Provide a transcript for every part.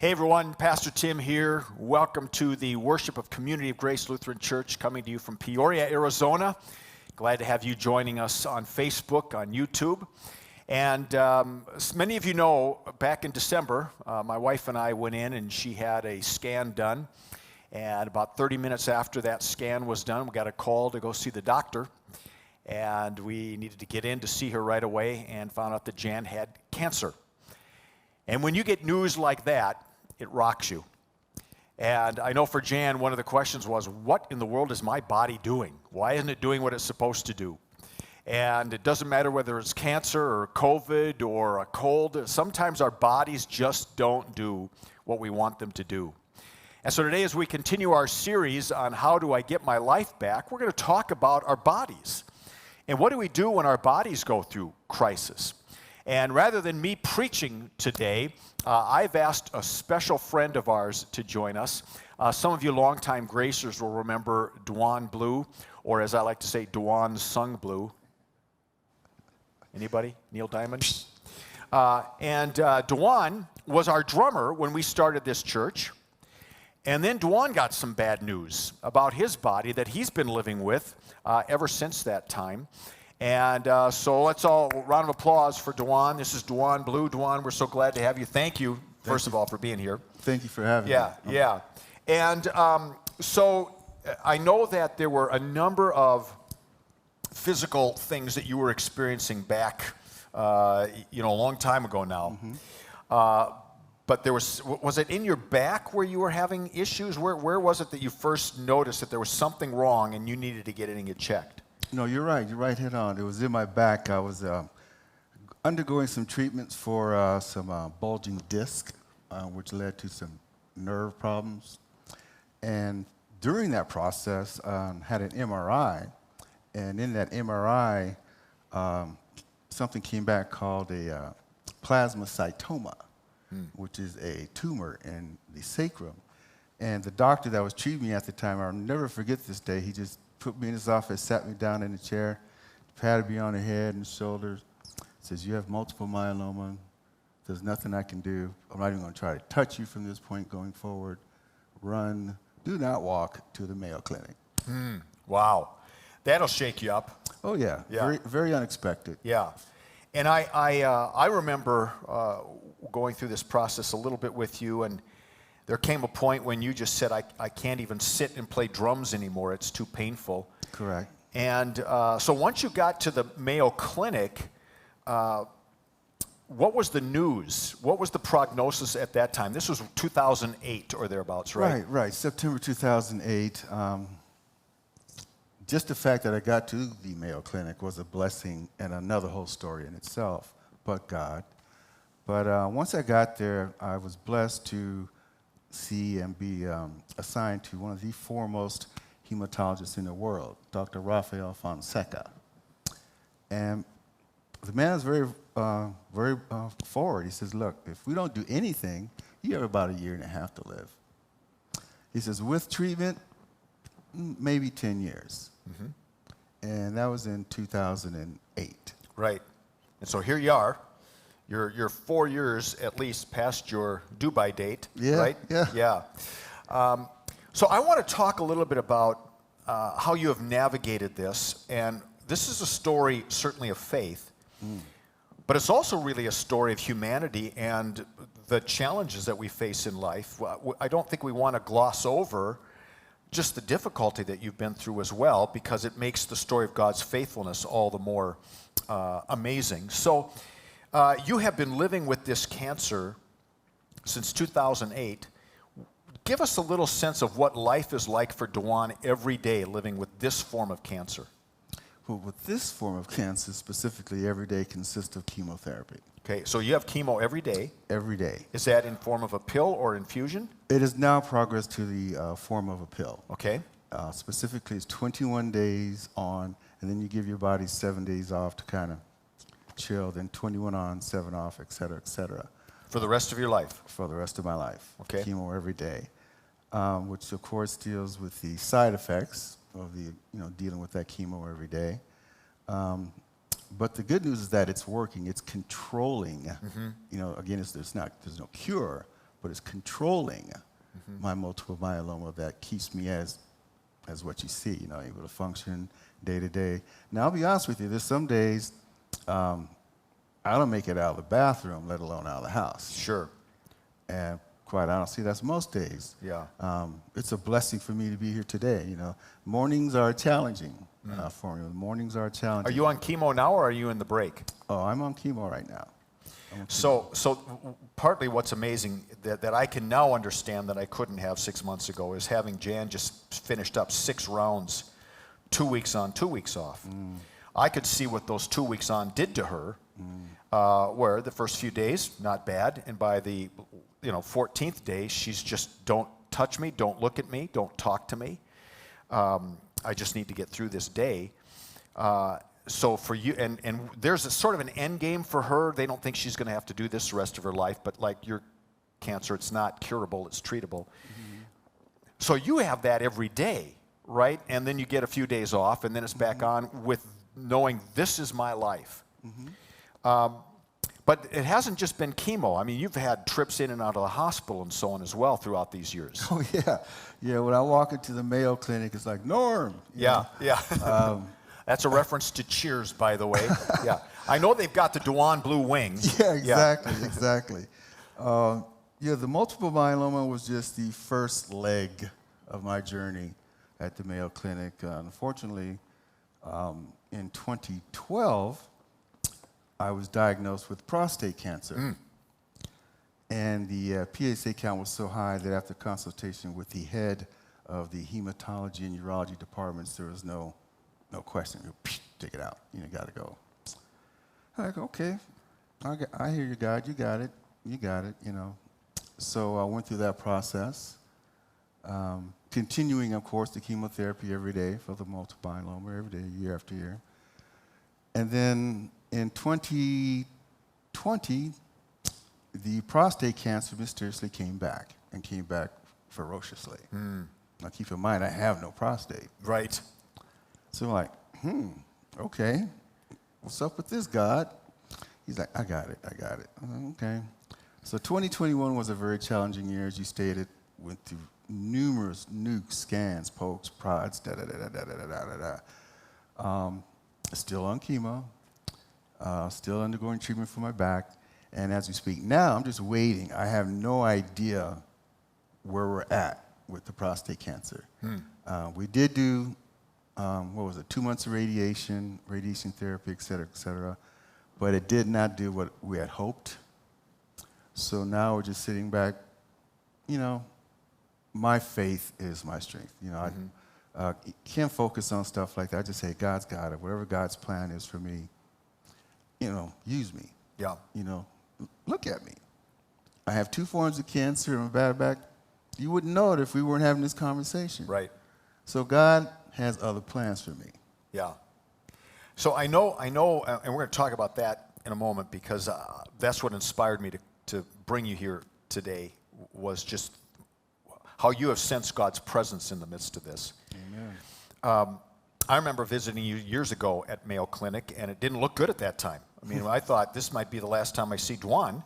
Hey everyone, Pastor Tim here. Welcome to the worship of Community of Grace Lutheran Church, coming to you from Peoria, Arizona. Glad to have you joining us on Facebook, on YouTube. And many of you know, back in December, my wife and I went in and she had a scan done. And about 30 minutes after that scan was done, we got a call to go see the doctor. And we needed to get in to see her right away and found out that Jan had cancer. And when you get news like that, it rocks you. And I know for Jan, one of the questions was, what in the world is my body doing? Why isn't it doing what it's supposed to do? And it doesn't matter whether it's cancer or COVID or a cold. Sometimes our bodies just don't do what we want them to do. And so today, as we continue our series on how do I get my life back, we're going to talk about our bodies. And what do we do when our bodies go through crisis? And rather than me preaching today, I've asked a special friend of ours to join us. Some of you longtime Gracers will remember Duon Blue, or as I like to say, Duon Sung Blue. Anybody? Neil Diamond? Duon was our drummer when we started this church. And then Duon got some bad news about his body that he's been living with ever since that time. And so let's all, round of applause for Duon. This is Duon Blue. Duon, we're so glad to have you. Thank you, first of all, for being here. Thank you for having me. Yeah. And so I know that there were a number of physical things that you were experiencing back, a long time ago now. Mm-hmm. But there was it in your back where you were having issues? Where was it that you first noticed that there was something wrong and you needed to get it and get checked? No, you're right. You're right head on. It was in my back. I was undergoing some treatments for some bulging disc, which led to some nerve problems. And during that process, had an MRI. And in that MRI, something came back called a plasmacytoma, which is a tumor in the sacrum. And the doctor that was treating me at the time, I'll never forget this day, he just put me in his office, sat me down in a chair, patted me on the head and shoulders, says, you have multiple myeloma, there's nothing I can do. I'm not even going to try to touch you from this point going forward. Run, do not walk to the Mayo Clinic. Wow. That'll shake you up. Oh, yeah. Very, very unexpected. Yeah. And I remember going through this process a little bit with you, and there came a point when you just said, I can't even sit and play drums anymore. It's too painful. Correct. And so once you got to the Mayo Clinic, what was the news? What was the prognosis at that time? This was 2008 or thereabouts, right? Right. September 2008. Just the fact that I got to the Mayo Clinic was a blessing and another whole story in itself, but God. But once I got there, I was blessed to see and be assigned to one of the foremost hematologists in the world, Dr. Rafael Fonseca. And the man is very forward. He says, look, if we don't do anything, you have about 1.5 years to live. He says, with treatment, maybe 10 years. Mm-hmm. And that was in 2008. Right. And so here you are. You're 4 years at least past your due-by date, right? Yeah. So I want to talk a little bit about how you have navigated this. And this is a story certainly of faith, but it's also really a story of humanity and the challenges that we face in life. I don't think we want to gloss over just the difficulty that you've been through as well, because it makes the story of God's faithfulness all the more amazing. So you have been living with this cancer since 2008. Give us a little sense of what life is like for Duon every day living with this form of cancer. Well, with this form of cancer specifically, every day consists of chemotherapy. Okay, so you have chemo every day? Every day. Is that in form of a pill or infusion? It has now progressed to the form of a pill. Okay. Specifically, it's 21 days on, and then you give your body 7 days off to kind of chill, then 21 on, 7 off, et cetera, et cetera. For the rest of your life? For the rest of my life. Okay. Chemo every day, which of course deals with the side effects of the, dealing with that chemo every day. But the good news is that it's working. It's controlling. Mm-hmm. Again, there's no cure, but it's controlling my multiple myeloma that keeps me as what you see, able to function day to day. Now, I'll be honest with you, there's some days I don't make it out of the bathroom, let alone out of the house. Sure. And quite honestly, that's most days. Yeah. It's a blessing for me to be here today. Mornings are challenging for me. Mornings are challenging. Are you on chemo now, or are you in the break? Oh, I'm on chemo right now. So partly what's amazing that I can now understand that I couldn't have 6 months ago is having Jan just finished up 6 rounds, 2 weeks on, 2 weeks off. I could see what those 2 weeks on did to her, where the first few days, not bad, and by the 14th day, she's just, don't touch me, don't look at me, don't talk to me. I just need to get through this day. So for you, and there's a sort of an end game for her. They don't think she's going to have to do this the rest of her life, but like your cancer, it's not curable, it's treatable. So you have that every day, right? And then you get a few days off, and then it's back on with knowing this is my life. But it hasn't just been chemo. I mean, you've had trips in and out of the hospital and so on as well throughout these years. Oh, yeah. Yeah, when I walk into the Mayo Clinic, it's like, Norm. Yeah. That's a reference to Cheers, by the way. Yeah. I know they've got the Duon Blue wings. Yeah, exactly, exactly. The multiple myeloma was just the first leg of my journey at the Mayo Clinic. Unfortunately, in 2012, I was diagnosed with prostate cancer. And the PSA count was so high that after consultation with the head of the hematology and urology departments, there was no question. Take it out. Got to go. I'm like, okay, I hear you, God. You got it. So I went through that process, continuing, of course, the chemotherapy every day for the multiple myeloma, every day, year after year. And then in 2020, the prostate cancer mysteriously came back ferociously. Now, keep in mind, I have no prostate. Right. So I'm like, okay, what's up with this, God? He's like, I got it. I'm like, okay. So 2021 was a very challenging year, as you stated. Went through numerous nukes, scans, pokes, prods, Still on chemo, still undergoing treatment for my back. And as we speak now, I'm just waiting. I have no idea where we're at with the prostate cancer. We did do 2 months of radiation therapy, et cetera, but it did not do what we had hoped. So now we're just sitting back. My faith is my strength. I can't focus on stuff like that. I just say, God's got it. Whatever God's plan is for me, use me. Yeah. Look at me. I have 2 forms of cancer and a bad back. You wouldn't know it if we weren't having this conversation. Right. So God has other plans for me. Yeah. So I know, and we're going to talk about that in a moment, because that's what inspired me to bring you here today, was just how you have sensed God's presence in the midst of this. Amen. I remember visiting you years ago at Mayo Clinic, and it didn't look good at that time. I mean, I thought this might be the last time I see Duon,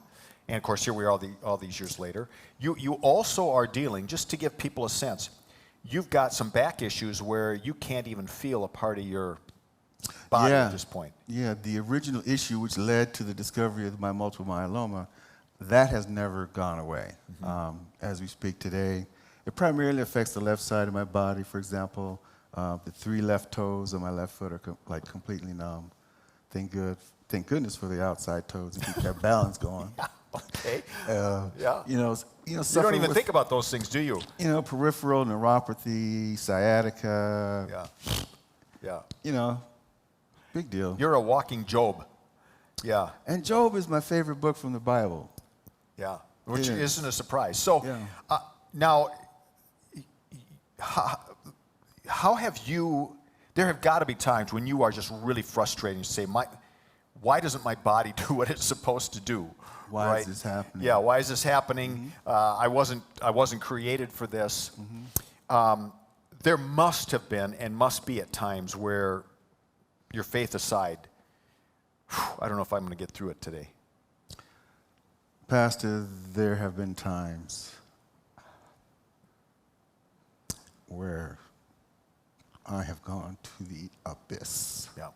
and of course here we are all these years later. You also are dealing, just to give people a sense, you've got some back issues where you can't even feel a part of your body at this point. Yeah, the original issue which led to the discovery of my multiple myeloma, that has never gone away. As we speak today, it primarily affects the left side of my body. For example, the 3 left toes of my left foot are completely numb. Thank goodness for the outside toes to keep that balance going. Okay. You don't even think about those things, do you? Peripheral neuropathy, sciatica. Yeah. Big deal. You're a walking Job. Yeah. And Job is my favorite book from the Bible. Yeah. Which isn't a surprise. So now, how have you? There have got to be times when you are just really frustrated and say, why doesn't my body do what it's supposed to do? Why is this happening? Yeah, why is this happening? I wasn't created for this. There must have been and must be at times where, your faith aside, I don't know if I'm going to get through it today. Pastor, there have been times where I have gone to the abyss Yeah.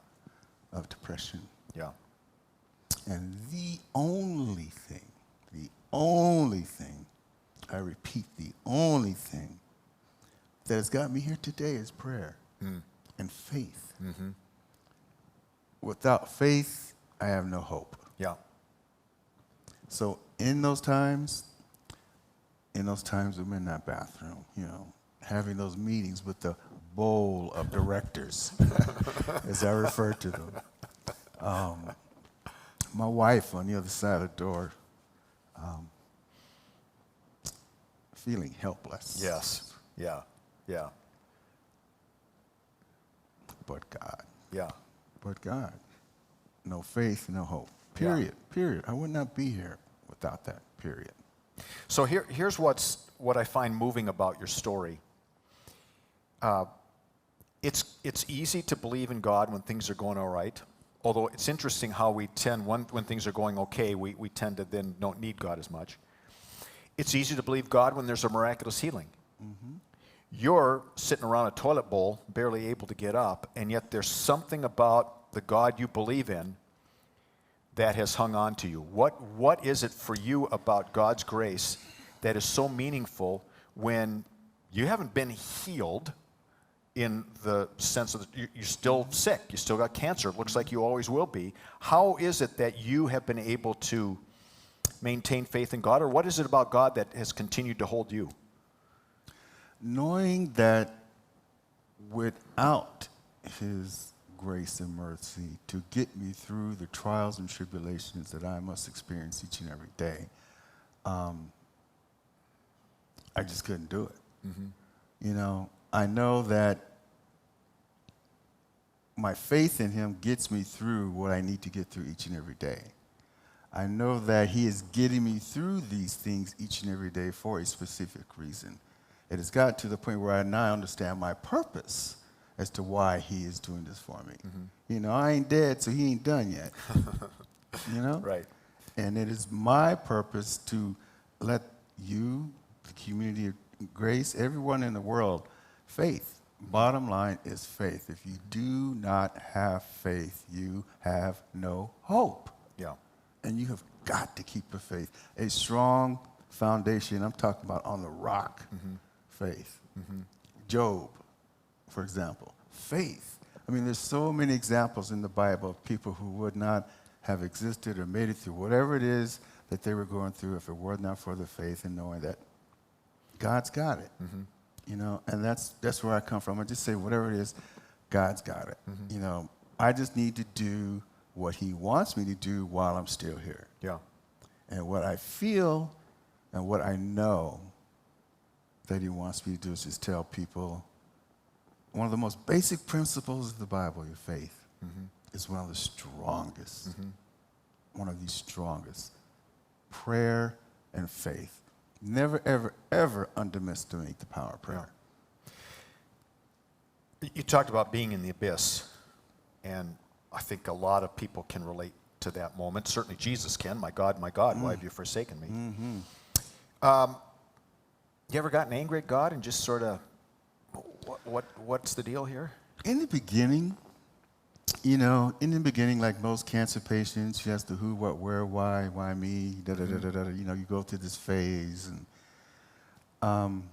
of depression. Yeah. And the only thing, I repeat, the only thing that has got me here today is prayer and faith. Mm-hmm. Without faith, I have no hope. Yeah. So in those times I'm in that bathroom, having those meetings with the bowl of directors, as I refer to them. My wife on the other side of the door, feeling helpless. Yes. Yeah. Yeah. But God. Yeah. But God. No faith, no hope. Yeah. Period. I would not be here without that, period. So here's what I find moving about your story. It's easy to believe in God when things are going all right. Although it's interesting how we tend, when things are going okay, we tend to then don't need God as much. It's easy to believe God when there's a miraculous healing. Mm-hmm. You're sitting around a toilet bowl, barely able to get up, and yet there's something about the God you believe in that has hung on to you. What is it for you about God's grace that is so meaningful when you haven't been healed in the sense of you're still sick, you still got cancer, it looks like you always will be. How is it that you have been able to maintain faith in God, or what is it about God that has continued to hold you? Knowing that without His grace and mercy to get me through the trials and tribulations that I must experience each and every day, I just couldn't do it. Mm-hmm. I know that my faith in Him gets me through what I need to get through each and every day. I know that He is getting me through these things each and every day for a specific reason. It has got to the point where I now understand my purpose as to why He is doing this for me. Mm-hmm. I ain't dead, so He ain't done yet. Right. And it is my purpose to let you, the community of grace, everyone in the world, faith. Bottom line is faith. If you do not have faith, you have no hope. Yeah. And you have got to keep the faith. A strong foundation, I'm talking about on the rock, faith. Mm-hmm. Job, for example, faith. I mean, there's so many examples in the Bible of people who would not have existed or made it through whatever it is that they were going through if it were not for the faith and knowing that God's got it. Mm-hmm. And that's where I come from. I just say whatever it is, God's got it. Mm-hmm. I just need to do what He wants me to do while I'm still here. Yeah. And what I feel and what I know that He wants me to do is just tell people one of the most basic principles of the Bible, your faith, is one of the strongest. One of the strongest. Prayer and faith. Never, ever, ever underestimate the power of prayer. Yeah. You talked about being in the abyss, and I think a lot of people can relate to that moment. Certainly Jesus can. My God, why have you forsaken me? Mm-hmm. You ever gotten angry at God and just sort of, what's the deal here? In the beginning, like most cancer patients, you ask the who, what, where, why me, da-da-da-da-da. You go through this phase. And,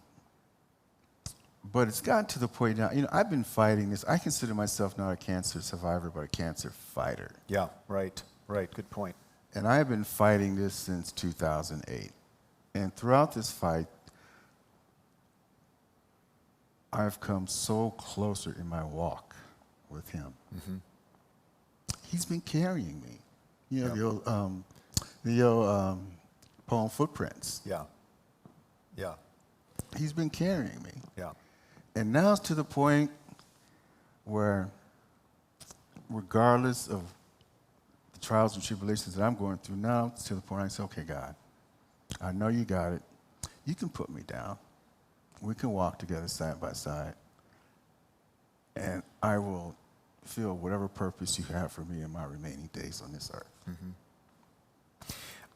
but it's gotten to the point now, I've been fighting this. I consider myself not a cancer survivor, but a cancer fighter. Yeah, right. Good point. And I have been fighting this since 2008. And throughout this fight, I've come so closer in my walk with Him. Mm-hmm. He's been carrying me. The old poem Footprints. Yeah. He's been carrying me. Yeah. And now it's to the point where, regardless of the trials and tribulations that I'm going through, now it's to the point I say, okay, God, I know you got it. You can put me down. We can walk together side by side. And I will feel whatever purpose you have for me in my remaining days on this earth.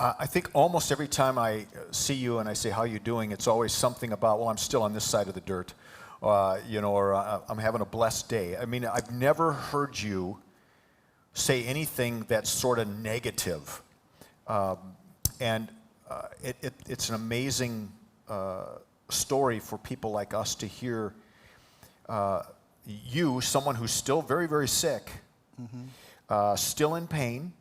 I think almost every time I see you and I say, how you doing, it's always something about, well, I'm still on this side of the dirt, or I'm having a blessed day. I mean, I've never heard you say anything that's sort of negative. It's an amazing story for people like us to hear you, someone who's still very, very sick, still in pain,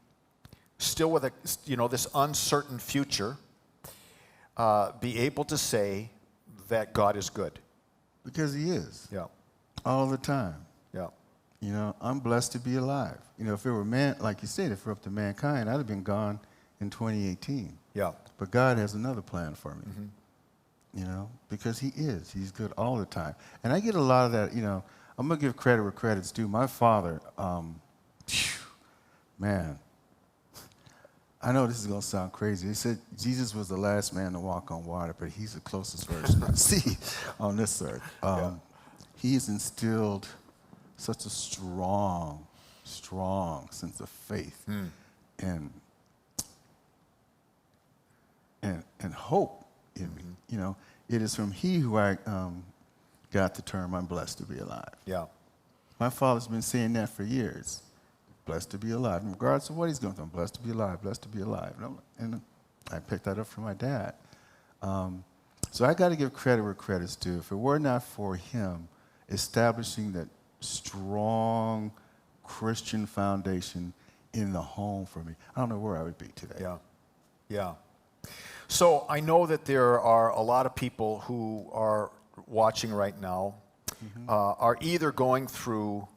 still with this uncertain future, be able to say that God is good. Because he is. Yeah. All the time. Yeah. You know, I'm blessed to be alive. You know, if it were like you said, if it were up to mankind, I'd have been gone in 2018. Yeah. But God has another plan for me. You know, because he is. He's good all the time. And I get a lot of that, you know, I'm going to give credit where credit's due. My father, man, I know this is going to sound crazy. He said Jesus was the last man to walk on water, but he's the closest version I see on this earth. He has instilled such a strong sense of faith and hope in me. You know, it is from he who I got the term, I'm blessed to be alive. Yeah. My father's been saying that for years. Blessed to be alive. Regardless of what he's going through, I'm blessed to be alive, blessed to be alive. And I picked that up from my dad. So I got to give credit where credit's due. If it were not for him establishing that strong Christian foundation in the home for me, I don't know where I would be today. Yeah. Yeah. So I know that there are a lot of people who are watching right now, are either going through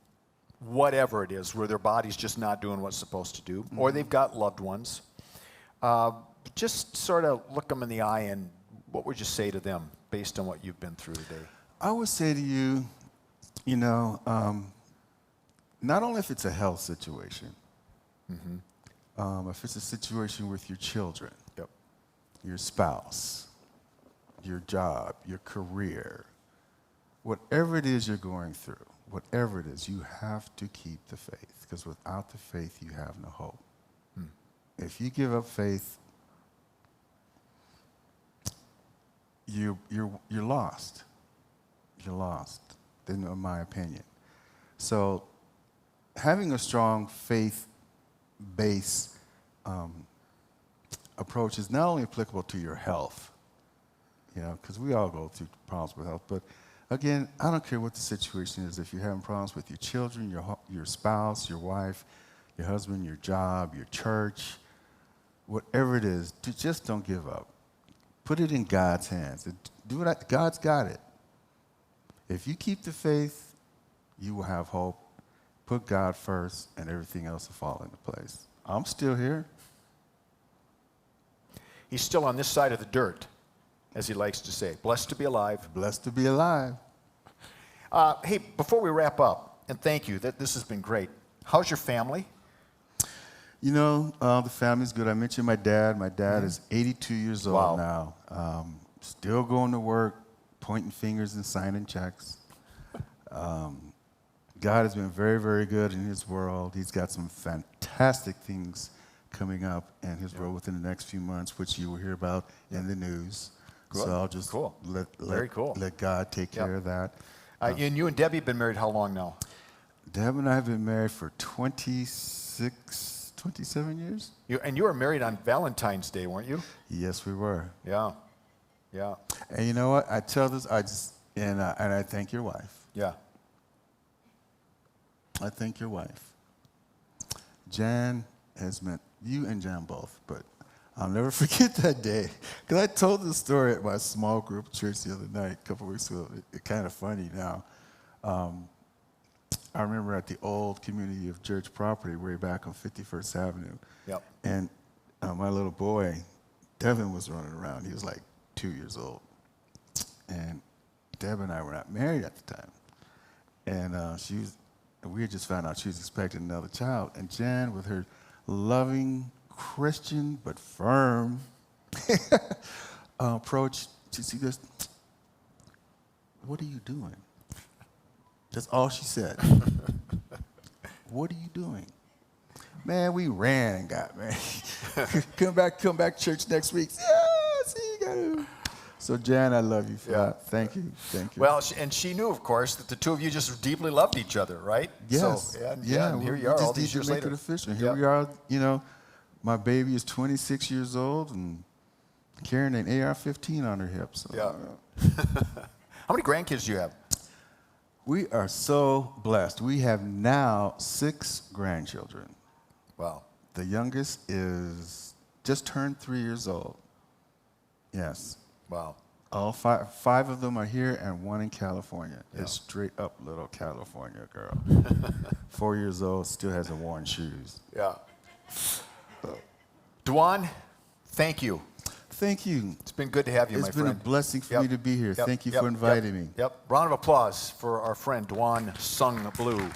whatever it is, where their body's just not doing what it's supposed to do, or they've got loved ones. Just sort of look them in the eye, and what would you say to them based on what you've been through today? I would say to you, you know, not only if it's a health situation, if it's a situation with your children, your spouse, your job, your career, whatever it is you're going through, whatever it is, you have to keep the faith, because without the faith, you have no hope. If you give up faith, you're lost. You're lost, in my opinion. So having a strong faith base approach is not only applicable to your health, you know, because we all go through problems with health, but again, I don't care what the situation is. If you're having problems with your children, your spouse, your wife, your husband, your job, your church, whatever it is, just don't give up. Put it in God's hands. God's got it. If you keep the faith, you will have hope. Put God first, and everything else will fall into place. I'm still here. He's still on this side of the dirt, as he likes to say. Blessed to be alive. Blessed to be alive. Hey, before we wrap up, and thank you, this has been great. How's your family? You know, the family's good. I mentioned my dad. My dad is 82 years old now. Still going to work, pointing fingers and signing checks. God has been very, very good in his world. He's got some fantastic things coming up in his world within the next few months, which you will hear about in the news. Good. So I'll just let God take care of that. And you and Debbie have been married how long now? Deb and I have been married for 27 years. You were married on Valentine's Day, weren't you? Yes, we were. Yeah. Yeah. And you know what? I tell this, and I thank your wife. Yeah. I thank your wife. Jan has meant, you and Jan both, but I'll never forget that day. Because I told this story at my small group church the other night, a couple of weeks ago. It's kind of funny now. I remember at the old community of church property way back on 51st Avenue. Yep. And my little boy, Devin, was running around. He was like 2 years old. And Deb and I were not married at the time. And we had just found out she was expecting another child. And Jan, with her loving, Christian, but firm approach, she goes, "What are you doing?" That's all she said. "What are you doing?" Man, we ran and got, man. come back church next week. Yeah, see you guys. So, Jan, I love you for that. Thank you. Well, and she knew, of course, that the two of you just deeply loved each other, right? Yes. So, and here you are all these years later. Make it official. Here we are, my baby is 26 years old and carrying an AR-15 on her hip. So, How many grandkids do you have? We are so blessed. We have now 6 grandchildren. Wow. The youngest is just turned 3 years old. Yes. Wow. All five of them are here and 1 in California. A straight up little California girl. 4 years old, still hasn't worn shoes. Yeah. Duon, thank you. Thank you. It's been good to have you, my friend. It's been a blessing for me to be here. Thank you for inviting me. Round of applause for our friend Duon Blue.